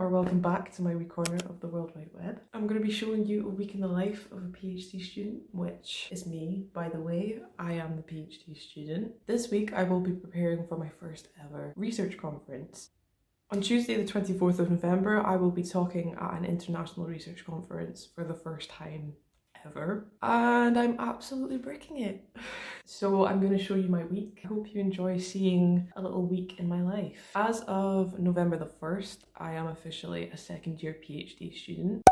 or welcome back to my wee corner of the World Wide Web. I'm going to be showing you a week in the life of a PhD student, which is me, by the way. I am the PhD student. This week I will be preparing for my first ever research conference. On Tuesday the 24th of November, I will be talking at an international research conference for the first time ever, and I'm absolutely bricking it. So I'm going to show you my week. I hope you enjoy seeing a little week in my life. As of November the 1st, I am officially a second year PhD student,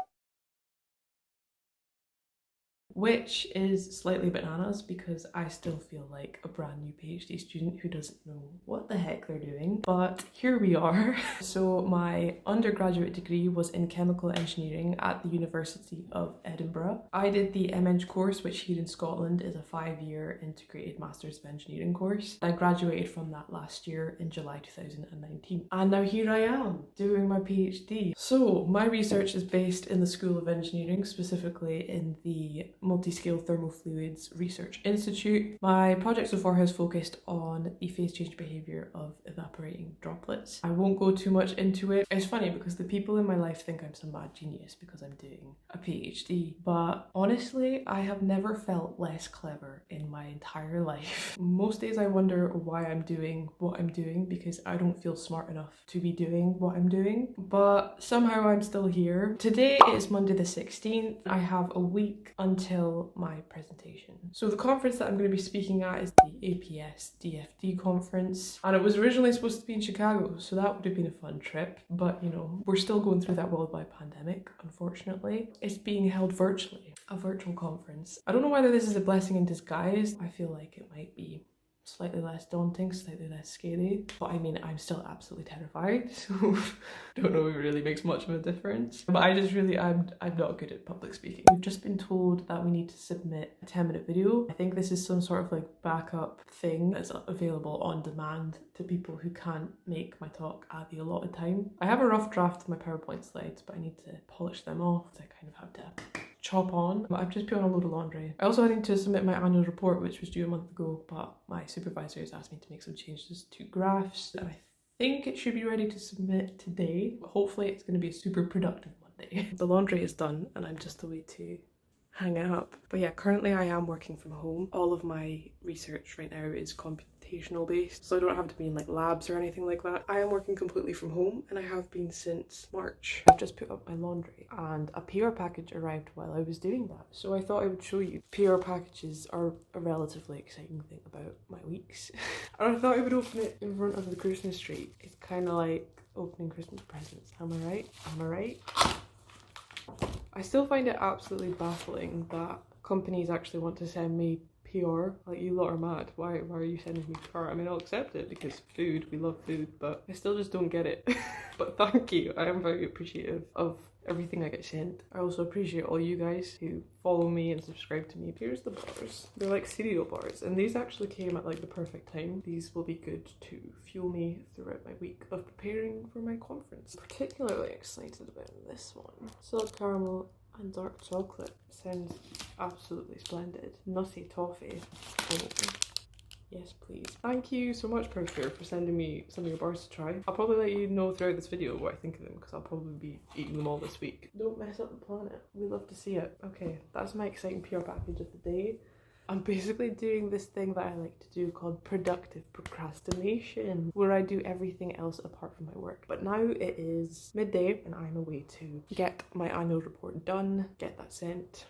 which is slightly bananas because I still feel like a brand new PhD student who doesn't know what the heck they're doing, but here we are. So my undergraduate degree was in chemical engineering at the University of Edinburgh. I did the MEng course, which here in Scotland is a 5-year integrated Masters of Engineering course. I graduated from that last year in July 2019. And now here I am doing my PhD. So my research is based in the School of Engineering, specifically in the Multi-Scale Thermofluids Research Institute. My project so far has focused on the phase change behaviour of evaporating droplets. I won't go too much into it. It's funny because the people in my life think I'm some mad genius because I'm doing a PhD, but honestly, I have never felt less clever in my entire life. Most days I wonder why I'm doing what I'm doing because I don't feel smart enough to be doing what I'm doing, but somehow I'm still here. Today is Monday the 16th. I have a week until my presentation. So the conference that I'm going to be speaking at is the APS DFD conference, and it was originally supposed to be in Chicago, so that would have been a fun trip, but you know, we're still going through that worldwide pandemic, unfortunately. It's being held virtually, a virtual conference. I don't know whether this is a blessing in disguise. I feel like it might be slightly less daunting, slightly less scary, but I mean, I'm still absolutely terrified, so don't know if it really makes much of a difference. But I'm not good at public speaking. We've just been told that we need to submit a 10-minute video. I think this is some sort of like backup thing that's available on demand to people who can't make my talk at the allotted time. I have a rough draft of my PowerPoint slides, but I need to polish them off. I kind of have to chop on. I've just put on a load of laundry. I also need to submit my annual report, which was due a month ago, but my supervisor has asked me to make some changes to graphs, and I think it should be ready to submit today. Hopefully it's going to be a super productive Monday. The laundry is done and I'm just away to hang it up. But yeah, currently I am working from home. All of my research right now is computational based, so I don't have to be in like labs or anything like that. I am working completely from home and I have been since March. I've just put up my laundry and a PR package arrived while I was doing that, so I thought I would show you. PR packages are a relatively exciting thing about my weeks. And I thought I would open it in front of the Christmas tree. It's kind of like opening Christmas presents. Am I right? Am I right? I still find it absolutely baffling that companies actually want to send me PR. Like, you lot are mad. Why are you sending me PR? I mean, I'll accept it because food, we love food, but I still just don't get it. But thank you. I am very appreciative of everything I get sent. I also appreciate all you guys who follow me and subscribe to me. Here's the bars. They're like cereal bars, and these actually came at like the perfect time. These will be good to fuel me throughout my week of preparing for my conference. Particularly excited about this one. Solid caramel and dark chocolate. Sounds absolutely splendid. Nutty toffee. Oh. Yes, please. Thank you so much, Perkier, for sending me some of your bars to try. I'll probably let you know throughout this video what I think of them because I'll probably be eating them all this week. Don't mess up the planet. We love to see it. Okay, that's my exciting PR package of the day. I'm basically doing this thing that I like to do called productive procrastination, where I do everything else apart from my work. But now it is midday and I'm away to get my annual report done, get that sent.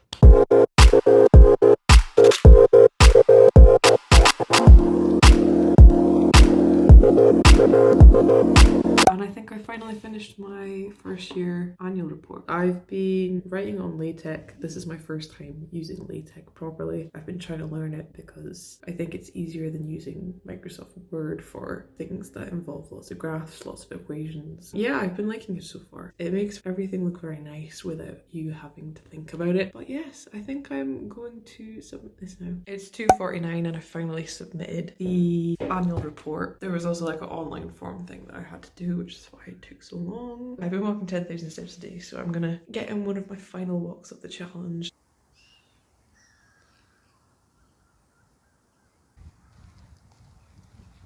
And I think I finally finished my first year annual report. I've been writing on LaTeX. This is my first time using LaTeX properly. I've been trying to learn it because I think it's easier than using Microsoft Word for things that involve lots of graphs, lots of equations. Yeah, I've been liking it so far. It makes everything look very nice without you having to think about it. But yes, I think I'm going to submit this now. It's 2:49 and I finally submitted the annual report. There was also like an online form thing that I had to do, which is why it took so long. I've been walking 10,000 steps a day, so I'm gonna get in one of my final walks of the challenge.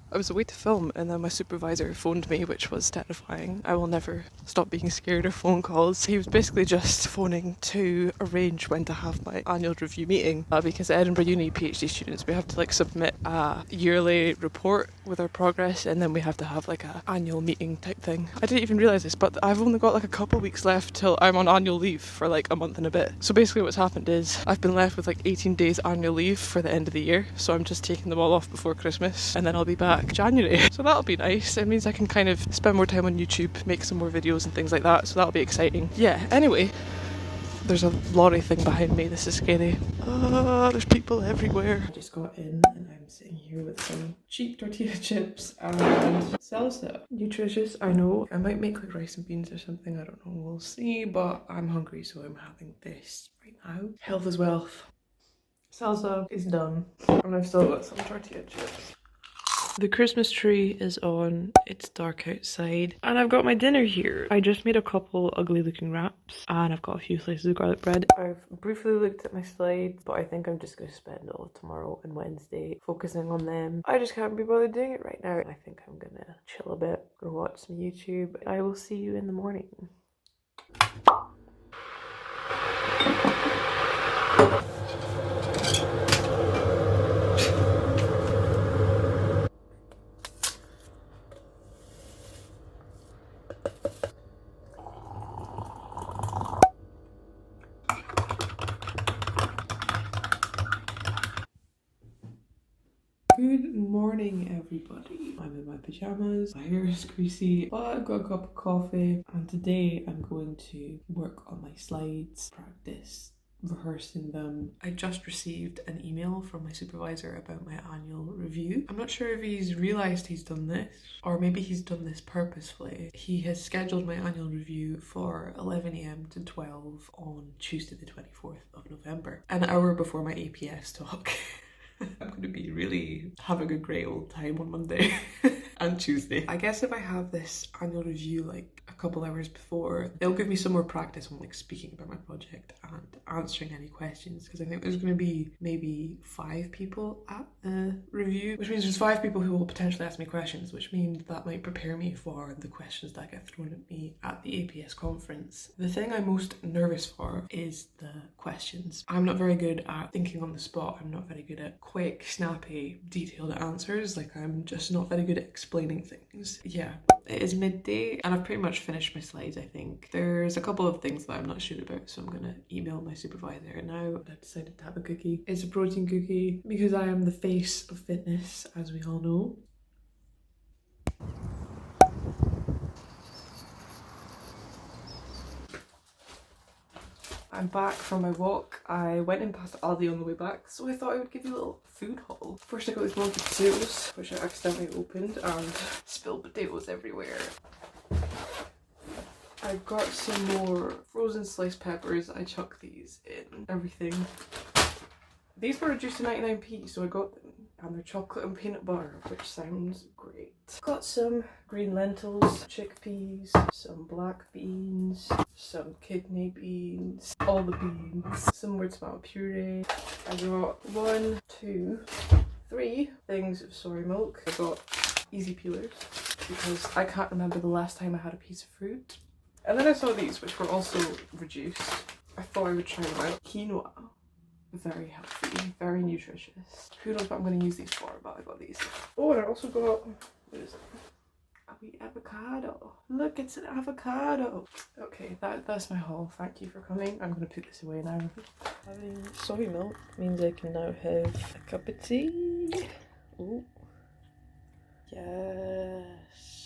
I was away to film and then my supervisor phoned me, which was terrifying. I will never stop being scared of phone calls. He was basically just phoning to arrange when to have my annual review meeting because at Edinburgh Uni PhD students, we have to like submit a yearly report with our progress and then we have to have like a annual meeting type thing. I didn't even realise this, but I've only got like a couple weeks left till I'm on annual leave for like a month and a bit. So basically what's happened is I've been left with like 18 days annual leave for the end of the year. So I'm just taking them all off before Christmas and then I'll be back January. So that'll be nice. It means I can kind of spend more time on YouTube, make some more videos and things like that. So that'll be exciting. Yeah, anyway, there's a lorry thing behind me. This is scary. There's people everywhere. I just got in and I'm sitting here with some cheap tortilla chips and salsa. Nutritious, I know. I might make like rice and beans or something. I don't know. We'll see. But I'm hungry, so I'm having this right now. Health is wealth. Salsa is done. And I've still got some tortilla chips. The Christmas tree is on, it's dark outside, and I've got my dinner here. I just made a couple ugly looking wraps, and I've got a few slices of garlic bread. I've briefly looked at my slides, but I think I'm just going to spend all of tomorrow and Wednesday focusing on them. I just can't be bothered doing it right now. I think I'm going to chill a bit, go watch some YouTube. I will see you in the morning. Good morning, everybody. I'm in my pajamas, my hair is greasy, but I've got a cup of coffee, and today I'm going to work on my slides, practice rehearsing them. I just received an email from my supervisor about my annual review. I'm not sure if he's realised he's done this, or maybe he's done this purposefully. He has scheduled my annual review for 11 AM to 12 on Tuesday the 24th of November, an hour before my APS talk. I'm going to be really having a great old time on Monday and Tuesday. I guess if I have this annual review like a couple hours before, it'll give me some more practice on like speaking about my project and answering any questions, because I think there's going to be maybe 5 people at the review, which means there's 5 people who will potentially ask me questions, which means that might prepare me for the questions that get thrown at me at the APS conference. The thing I'm most nervous for is the questions. I'm not very good at thinking on the spot. I'm not very good at quick, snappy, detailed answers. Like, I'm just not very good at explaining things. Yeah, it is midday and I've pretty much finished my slides, I think. There's a couple of things that I'm not sure about, so I'm gonna email my supervisor now. I decided to have a cookie. It's a protein cookie because I am the face of fitness, as we all know. I'm back from my walk. I went in past Aldi on the way back, so I thought I would give you a little food haul. First I got these monkey potatoes, which I accidentally opened and spilled potatoes everywhere. I got some more frozen sliced peppers. I chucked these in everything. These were reduced to 99p, so I got them. And they're chocolate and peanut butter, which sounds great. Got some green lentils, chickpeas, some black beans, some kidney beans, all the beans, some wood tomato puree. I got 1, 2, 3 things of soy milk. I got easy peelers because I can't remember the last time I had a piece of fruit. And then I saw these, which were also reduced. I thought I would try them out. Quinoa. Very healthy, very nutritious. Who knows what I'm going to use these for, but I got these. Oh, and I also got, what is it? A wee avocado. Look, it's an avocado. Okay, that's my haul. Thank you for coming. I'm going to put this away now. Having soy milk means I can now have a cup of tea. Oh, yes.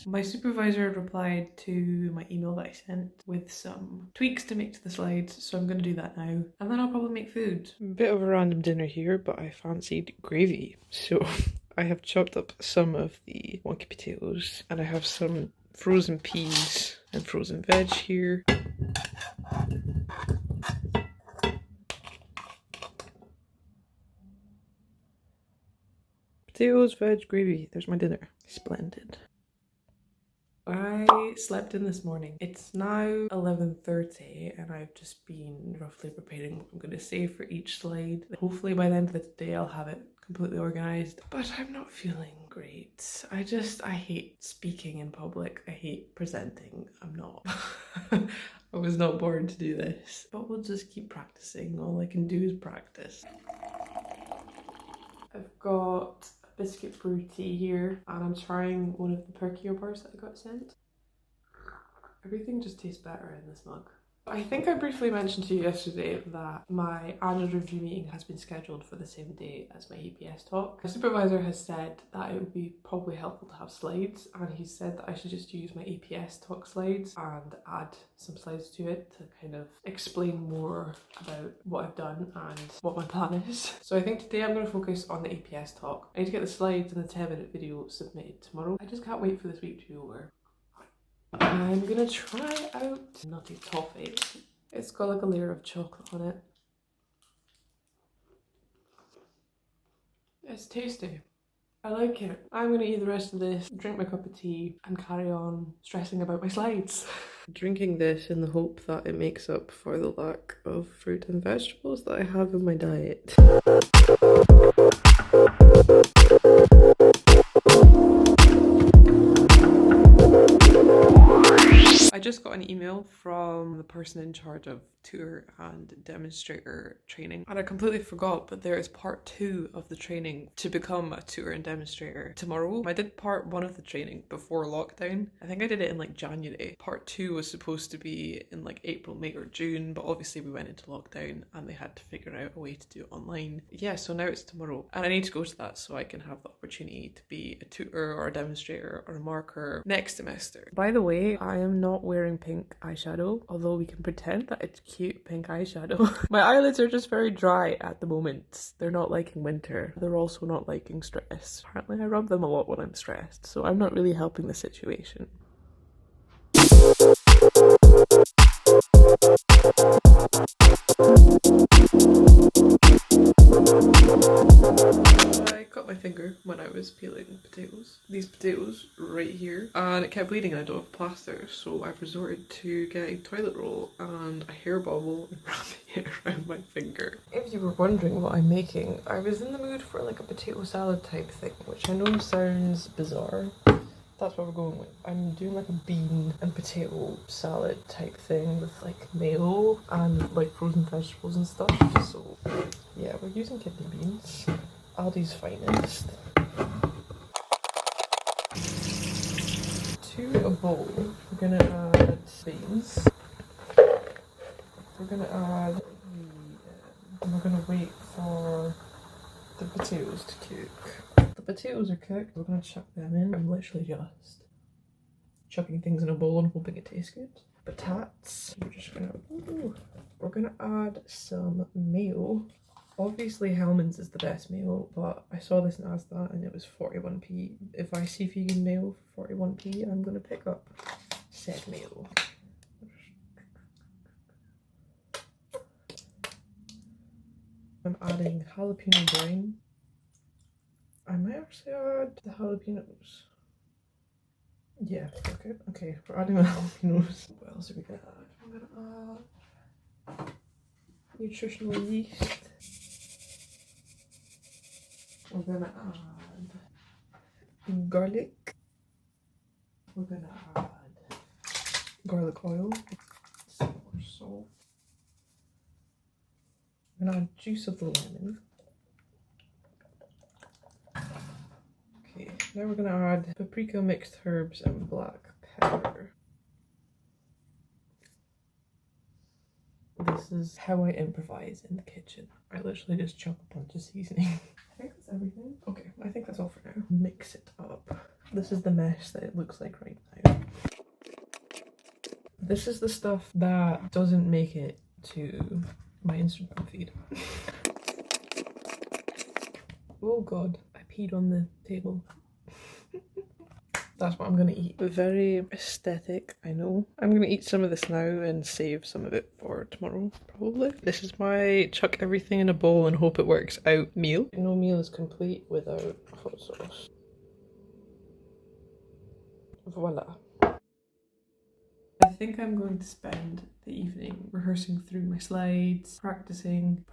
My supervisor replied to my email that I sent with some tweaks to make to the slides, so I'm going to do that now. And then I'll probably make food. Bit of a random dinner here, but I fancied gravy. So I have chopped up some of the wonky potatoes, and I have some frozen peas and frozen veg here. Potatoes, veg, gravy. There's my dinner. Splendid. I slept in this morning. It's now 11:30 and I've just been roughly preparing what I'm going to say for each slide. Hopefully by the end of the day I'll have it completely organized, but I'm not feeling great. I hate speaking in public. I hate presenting. I'm not. I was not born to do this, but we'll just keep practicing. All I can do is practice. I've got a biscuit brew tea here, and I'm trying one of the perkier bars that I got sent. Everything just tastes better in this mug. I think I briefly mentioned to you yesterday that my annual review meeting has been scheduled for the same day as my APS talk. My supervisor has said that it would be probably helpful to have slides, and he said that I should just use my APS talk slides and add some slides to it to kind of explain more about what I've done and what my plan is. So I think today I'm going to focus on the APS talk. I need to get the slides and the 10-minute video submitted tomorrow. I just can't wait for this week to be over. I'm gonna try out nutty toffee. It's got like a layer of chocolate on it. It's tasty. I like it. I'm gonna eat the rest of this, drink my cup of tea, and carry on stressing about my slides. Drinking this in the hope that it makes up for the lack of fruit and vegetables that I have in my diet. I just got an email from the person in charge of tour and demonstrator training, and I completely forgot, but there is part 2 of the training to become a tour and demonstrator tomorrow. I did part 1 of the training before lockdown. I think I did it in like January. Part 2 was supposed to be in like April, May or June, but obviously we went into lockdown and they had to figure out a way to do it online. Yeah, so now it's tomorrow and I need to go to that so I can have the opportunity to be a tutor or a demonstrator or a marker next semester. By the way, I am not wearing pink eyeshadow, although we can pretend that it's cute pink eyeshadow. My eyelids are just very dry at the moment. They're not liking winter. They're also not liking stress. Apparently I rub them a lot when I'm stressed, so I'm not really helping the situation. I cut my finger when I was peeling potatoes. These potatoes right here, and it kept bleeding and I don't have plaster, so I've resorted to getting toilet roll and a hair bubble and wrapping it around my finger. If you were wondering what I'm making, I was in the mood for like a potato salad type thing, which I know sounds bizarre. That's what we're going with. I'm doing like a bean and potato salad type thing with like mayo and like frozen vegetables and stuff. So yeah, we're using kidney beans. Aldi's finest. To a bowl, we're gonna add beans. We're gonna add and we're gonna wait for the potatoes to cook. The potatoes are cooked, we're gonna chuck them in. I'm literally just chucking things in a bowl and hoping it tastes good. Patatas, we're gonna add some mayo. Obviously Hellmann's is the best mayo, but I saw this in Asda and it was 41p. If I see vegan mayo for 41p, I'm gonna pick up said mayo. I'm adding jalapeno brine. I might actually add the jalapenos. Yeah, okay. Okay, we're adding the jalapenos. What else are we gonna add? We're gonna add nutritional yeast. We're gonna add garlic. We're gonna add garlic oil. Some more salt. We're gonna add juice of the lemon. Okay, now we're gonna add paprika, mixed herbs, and black pepper. This is how I improvise in the kitchen. I literally just chop a bunch of seasoning. I think that's everything. Okay, I think that's all for now. Mix it up. This is the mess that it looks like right now. This is the stuff that doesn't make it to my Instagram feed. Oh god, I peed on the table. That's what I'm gonna eat. Very aesthetic, I know. I'm gonna eat some of this now and save some of it for tomorrow, probably. This is my chuck everything in a bowl and hope it works out meal. No meal is complete without hot sauce. Voila. I think I'm going to spend the evening rehearsing rehearsing through my slides, practicing.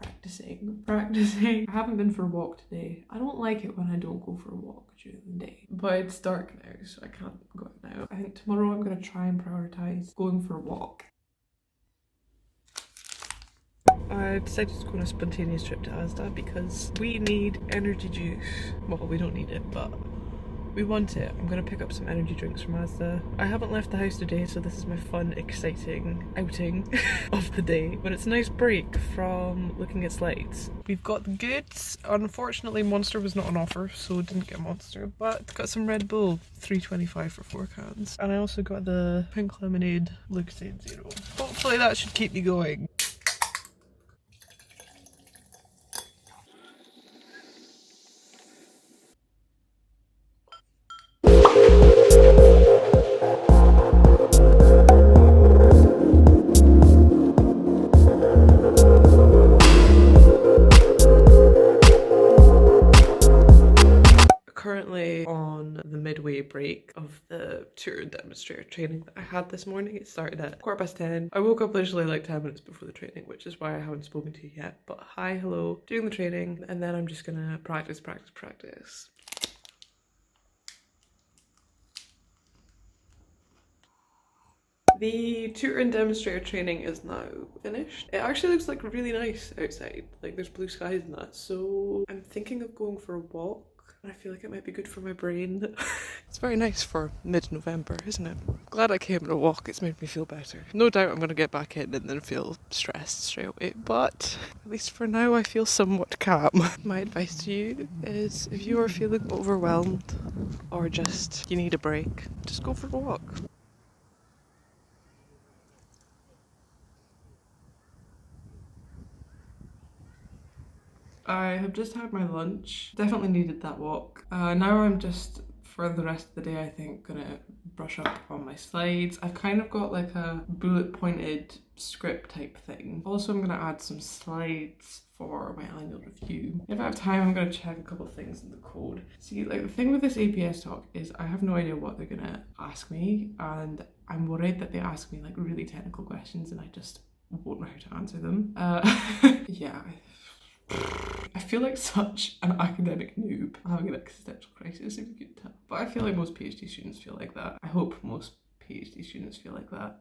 I haven't been for a walk today. I don't like it when I don't go for a walk during the day, but it's dark now, so I can't go out now. I think tomorrow I'm gonna try and prioritize going for a walk. I decided to go on a spontaneous trip to Asda because we need energy juice. Well, we don't need it, but we want it. I'm gonna pick up some energy drinks from Asda. I haven't left the house today, so this is my fun, exciting outing of the day. But it's a nice break from looking at slides. We've got the goods. Unfortunately, Monster was not on offer, so didn't get Monster. But got some Red Bull, $3.25 for 4 cans. And I also got the pink lemonade Lucozade Zero. Hopefully that should keep me going. Currently on the midway break of the tour and demonstrator training that I had this morning. It started at 10:15. I woke up literally like 10 minutes before the training, which is why I haven't spoken to you yet. But hi, hello, doing the training, and then I'm just gonna practice. The tutor and demonstrator training is now finished. It actually looks like really nice outside. Like there's blue skies and that. So I'm thinking of going for a walk. I feel like it might be good for my brain. It's very nice for mid-November, isn't it? Glad I came on a walk, it's made me feel better. No doubt I'm going to get back in and then feel stressed straight away, but at least for now I feel somewhat calm. My advice to you is if you are feeling overwhelmed or just you need a break, just go for a walk. I have just had my lunch. Definitely needed that walk. Now I'm just, for the rest of the day, I think, gonna brush up on my slides. I've kind of got like a bullet pointed script type thing. Also, I'm gonna add some slides for my annual review. If I have time, I'm gonna check a couple of things in the code. See, like the thing with this APS talk is I have no idea what they're gonna ask me, and I'm worried that they ask me like really technical questions and I just won't know how to answer them. Yeah. I feel like such an academic noob having an existential crisis, if you could tell. But I feel like most PhD students feel like that. I hope most PhD students feel like that.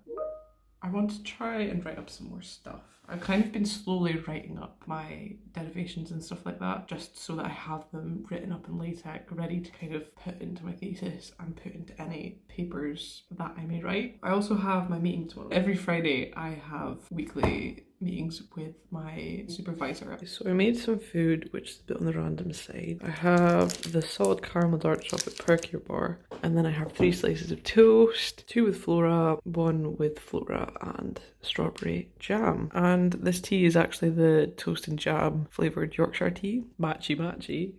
I want to try and write up some more stuff. I've kind of been slowly writing up my derivations and stuff like that, just so that I have them written up in LaTeX, ready to kind of put into my thesis and put into any papers that I may write. I also have my meeting tomorrow. Every Friday I have weekly meetings with my supervisor. So I made some food, which is a bit on the random side. I have the solid caramel dark chocolate perkier bar, and then I have 3 slices of toast, 2 with flora, 1 with flora and strawberry jam. And this tea is actually the toast and jam flavoured Yorkshire tea. Matchy.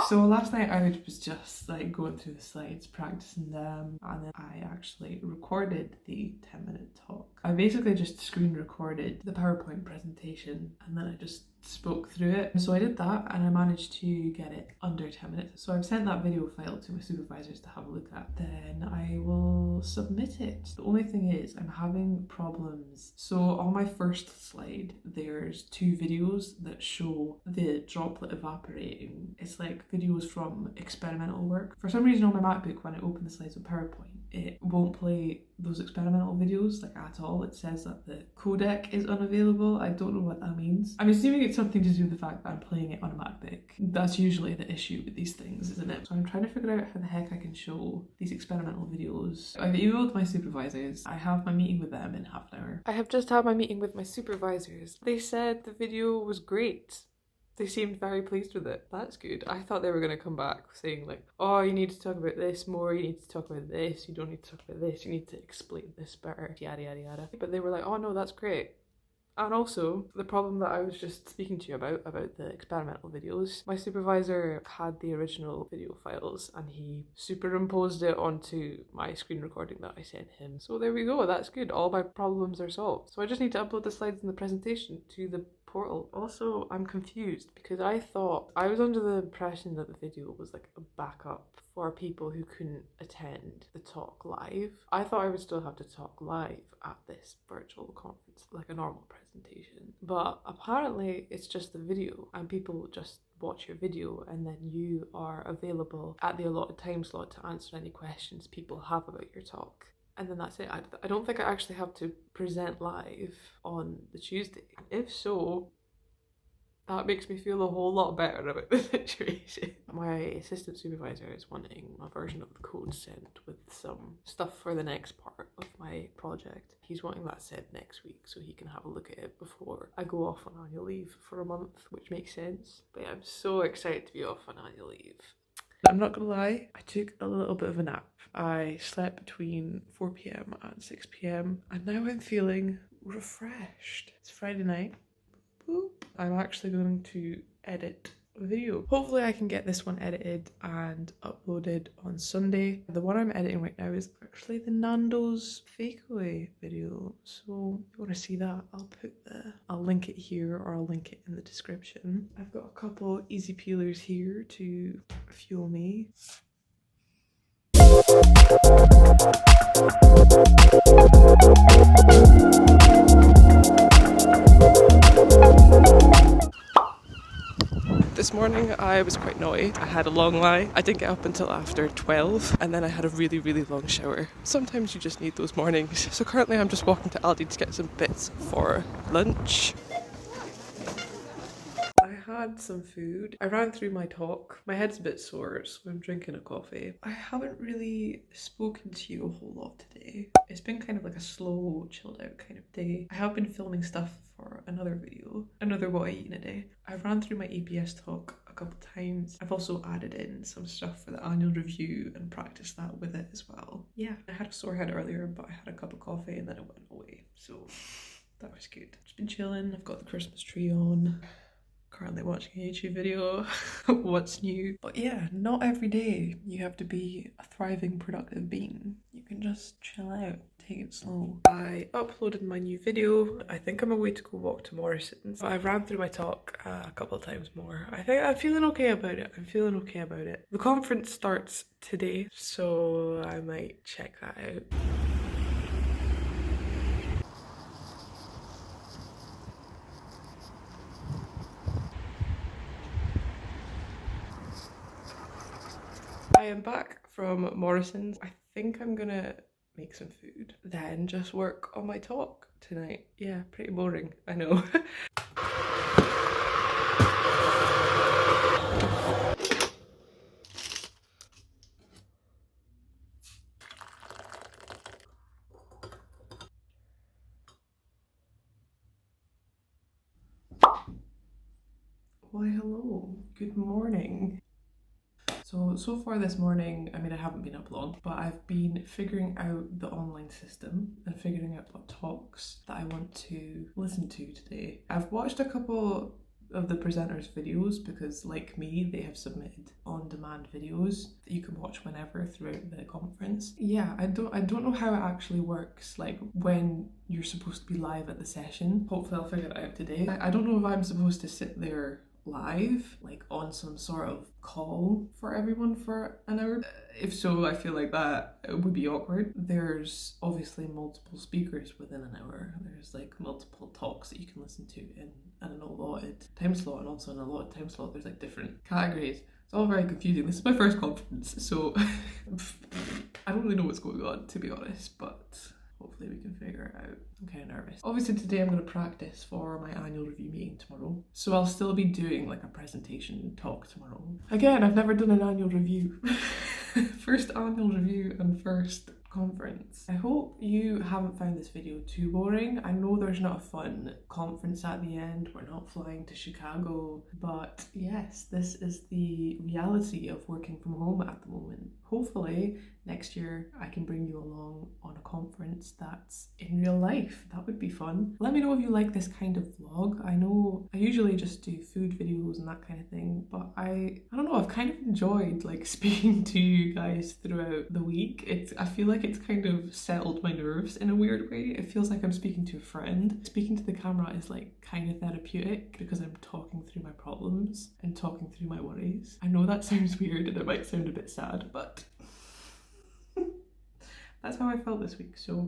So last night I was just like going through the slides, practicing them, and then I actually recorded the 10-minute talk. I basically just screen recorded the PowerPoint presentation and then I just spoke through it. So I did that and I managed to get it under 10 minutes. So I've sent that video file to my supervisors to have a look at. Then I will submit it. The only thing is I'm having problems. So on my first slide, there's 2 videos that show the droplet evaporating. It's like videos from experimental work. For some reason on my MacBook, when I open the slides with PowerPoint, it won't play those experimental videos like at all. It says that the codec is unavailable. I don't know what that means. I'm assuming it's something to do with the fact that I'm playing it on a MacBook. That's usually the issue with these things, isn't it? So I'm trying to figure out how the heck I can show these experimental videos. I've emailed my supervisors. I have my meeting with them in half an hour. I have just had my meeting with my supervisors. They said the video was great. They seemed very pleased with it. That's good. I thought they were going to come back saying like, oh, you need to talk about this more, you need to talk about this, you don't need to talk about this, you need to explain this better, yada yada yada. But they were like, oh no, that's great. And also, the problem that I was just speaking to you about the experimental videos, my supervisor had the original video files and he superimposed it onto my screen recording that I sent him. So there we go, that's good. All my problems are solved. So I just need to upload the slides and the presentation to the portal. Also, I'm confused because I was under the impression that the video was like a backup for people who couldn't attend the talk live. I thought I would still have to talk live at this virtual conference, like a normal presentation. But apparently it's just the video and people just watch your video and then you are available at the allotted time slot to answer any questions people have about your talk. And then that's it. I don't think I actually have to present live on the Tuesday. If so, that makes me feel a whole lot better about the situation. My assistant supervisor is wanting a version of the code sent with some stuff for the next part of my project. He's wanting that sent next week so he can have a look at it before I go off on annual leave for a month, which makes sense. But yeah, I'm so excited to be off on annual leave. I'm not gonna lie, I took a little bit of a nap. I slept between 4 p.m. and 6 p.m. and now I'm feeling refreshed. It's Friday night. I'm actually going to edit a video. Hopefully I can get this one edited and uploaded on Sunday. The one I'm editing right now is actually the Nando's fakeaway video. So if you want to see that, I'll link it here or I'll link it in the description. I've got a couple easy peelers here to fuel me. This morning I was quite naughty. I had a long lie. I didn't get up until after 12 and then I had a really, really long shower. Sometimes you just need those mornings. So currently I'm just walking to Aldi to get some bits for lunch. I had some food. I ran through my talk. My head's a bit sore, so I'm drinking a coffee. I haven't really spoken to you a whole lot today. It's been kind of like a slow, chilled out kind of day. I have been filming stuff for another video, another what I eat in a day. I ran through my APS talk a couple times. I've also added in some stuff for the annual review and practiced that with it as well. Yeah, I had a sore head earlier, but I had a cup of coffee and then it went away. So that was good. Just been chilling. I've got the Christmas tree on. Currently watching a YouTube video. What's new? But yeah, not every day you have to be a thriving, productive being. You can just chill out, take it slow. I uploaded my new video. I think I'm away to go walk to Morrison's. I ran through my talk a couple of times more. I think I'm feeling okay about it. The conference starts today, so I might check that out. I am back from Morrison's. I think I'm gonna make some food, then just work on my talk tonight. Yeah, pretty boring, I know. Why hello, good morning. So far this morning, I mean, I haven't been up long, but I've been figuring out the online system and figuring out what talks that I want to listen to today. I've watched a couple of the presenters' videos because, like me, they have submitted on-demand videos that you can watch whenever throughout the conference. Yeah, I don't know how it actually works, like when you're supposed to be live at the session. Hopefully I'll figure it out today. I don't know if I'm supposed to sit there live, like on some sort of call for everyone for an hour. If so, I feel like that it would be awkward. There's obviously multiple speakers within an hour. There's like multiple talks that you can listen to in an allotted time slot, and also in an allotted time slot there's like different categories. It's all very confusing. This is my first conference, so I don't really know what's going on, to be honest, but hopefully we can figure it out. I'm kind of nervous. Obviously today I'm going to practice for my annual review meeting tomorrow. So I'll still be doing like a presentation talk tomorrow. Again, I've never done an annual review. First annual review and first conference. I hope you haven't found this video too boring. I know there's not a fun conference at the end. We're not flying to Chicago. But yes, this is the reality of working from home at the moment. Hopefully next year I can bring you along on a conference that's in real life. That would be fun. Let me know if you like this kind of vlog. I know I usually just do food videos and that kind of thing, but I don't know, I've kind of enjoyed like speaking to you guys throughout the week. I feel like it's kind of settled my nerves in a weird way. It feels like I'm speaking to a friend. Speaking to the camera is like kind of therapeutic because I'm talking through my problems and talking through my worries. I know that sounds weird and it might sound a bit sad, but that's how I felt this week, so.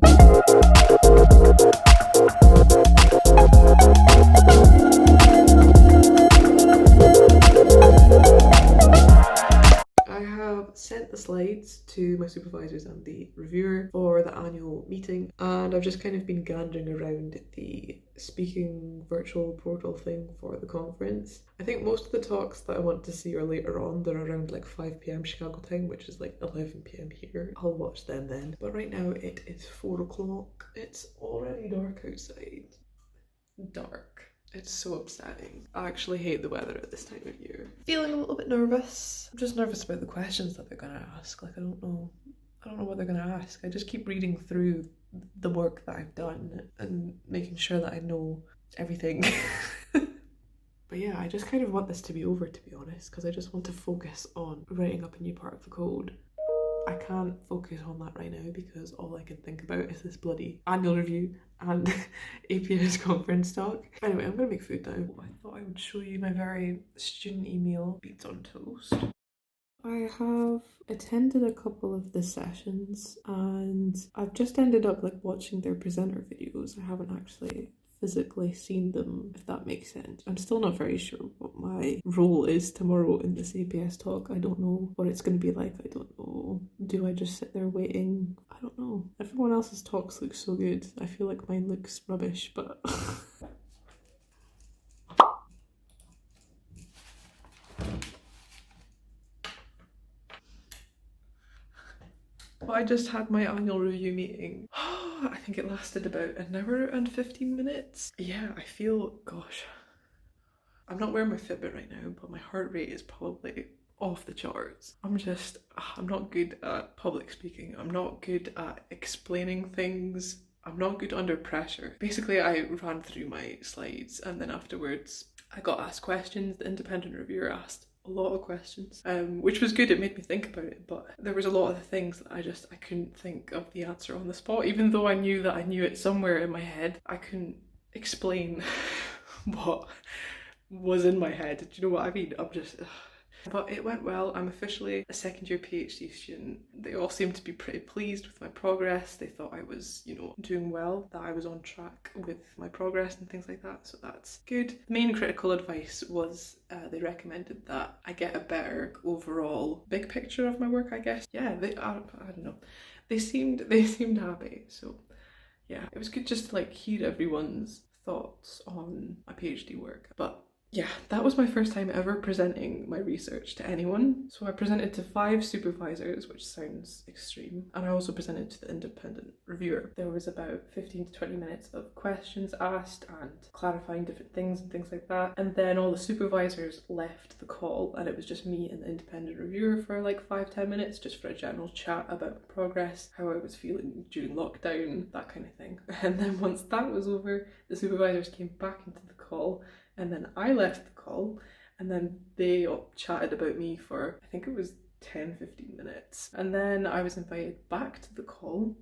I have sent the slides to my supervisors and the reviewer for the annual meeting, and I've just kind of been gandering around the speaking virtual portal thing for the conference. I think most of the talks that I want to see are later on. They're around like 5 p.m. Chicago time, which is like 11 p.m. here. I'll watch them then. But right now it is 4 o'clock. It's already dark outside. Dark. It's so upsetting. I actually hate the weather at this time of year. Feeling a little bit nervous. I'm just nervous about the questions that they're gonna ask. Like I don't know what they're gonna ask. I just keep reading through the work that I've done and making sure that I know everything. But yeah, I just kind of want this to be over, to be honest, because I just want to focus on writing up a new part of the code. I can't focus on that right now because all I can think about is this bloody annual review and APS conference talk. Anyway, I'm gonna make food now. I thought I would show you my very student email, beets on toast. I have attended a couple of the sessions and I've just ended up like watching their presenter videos. I haven't actually physically seen them, if that makes sense. I'm still not very sure what my role is tomorrow in this APS talk. I don't know what it's going to be like. I don't know. Do I just sit there waiting? I don't know. Everyone else's talks look so good. I feel like mine looks rubbish, but well, I just had my annual review meeting. I think it lasted about an hour and 15 minutes. Yeah, I feel, gosh, I'm not wearing my Fitbit right now, but my heart rate is probably off the charts. I'm not good at public speaking. I'm not good at explaining things. I'm not good under pressure. Basically, I ran through my slides and then afterwards I got asked questions. The independent reviewer asked a lot of questions, which was good. It made me think about it, but there was a lot of things that I couldn't think of the answer on the spot. Even though I knew that I knew it somewhere in my head, I couldn't explain what was in my head. Do you know what I mean? But it went well. I'm officially a second year PhD student. They all seemed to be pretty pleased with my progress. They thought I was, doing well, that I was on track with my progress and things like that. So that's good. The main critical advice was they recommended that I get a better overall big picture of my work, I guess. Yeah, I don't know. They seemed happy. So yeah, it was good just to like hear everyone's thoughts on my PhD work. But yeah, that was my first time ever presenting my research to anyone. So I presented to 5 supervisors, which sounds extreme, and I also presented to the independent reviewer. There was about 15 to 20 minutes of questions asked and clarifying different things and things like that. And then all the supervisors left the call and it was just me and the independent reviewer for like 5-10 minutes, just for a general chat about progress, how I was feeling during lockdown, that kind of thing. And then once that was over, the supervisors came back into the call. And then I left the call and then they all chatted about me for, I think it was 10-15 minutes. And then I was invited back to the call,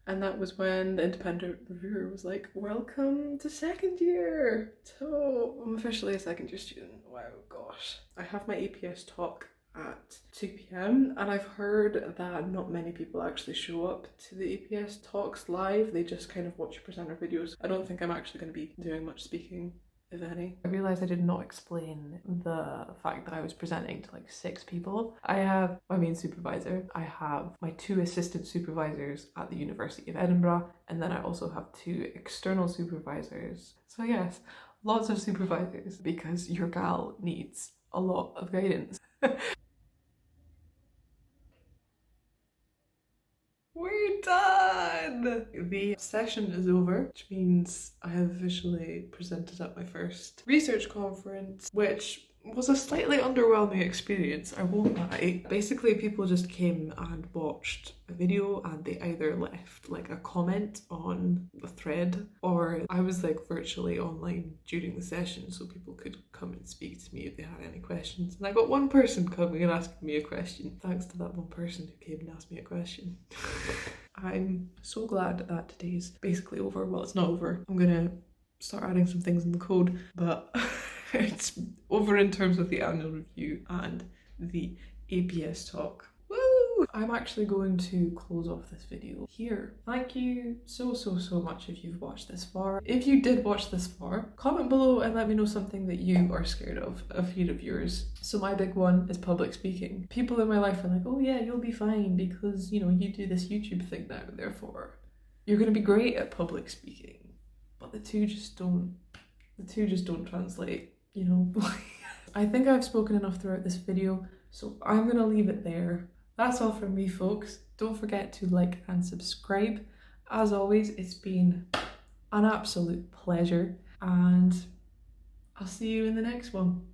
and that was when the independent reviewer was like, welcome to second year. So I'm officially a second year student. Wow, gosh. I have my APS talk at 2 p.m. and I've heard that not many people actually show up to the APS talks live. They just kind of watch presenter videos. I don't think I'm actually going to be doing much speaking, if any. I realised I did not explain the fact that I was presenting to like 6 people. I have my main supervisor, I have my 2 assistant supervisors at the University of Edinburgh, and then I also have 2 external supervisors. So yes, lots of supervisors because your gal needs a lot of guidance. We're done! The session is over, which means I have officially presented at my first research conference, which was a slightly underwhelming experience, I won't lie. Basically, people just came and watched a video and they either left like a comment on a thread, or I was like virtually online during the session so people could come and speak to me if they had any questions. And I got one person coming and asking me a question. Thanks to that one person who came and asked me a question. I'm so glad that today's basically over. Well, it's not over. I'm gonna start adding some things in the code, but it's over in terms of the annual review and the APS talk. Woo! I'm actually going to close off this video here. Thank you so much if you've watched this far. If you did watch this far, comment below and let me know something that you are scared of, a fear of yours. So my big one is public speaking. People in my life are like, oh yeah, you'll be fine because, you know, you do this YouTube thing now, therefore you're gonna be great at public speaking. But the two just don't translate, you know. I think I've spoken enough throughout this video, so I'm gonna leave it there. That's all from me, folks. Don't forget to like and subscribe. As always, it's been an absolute pleasure, and I'll see you in the next one.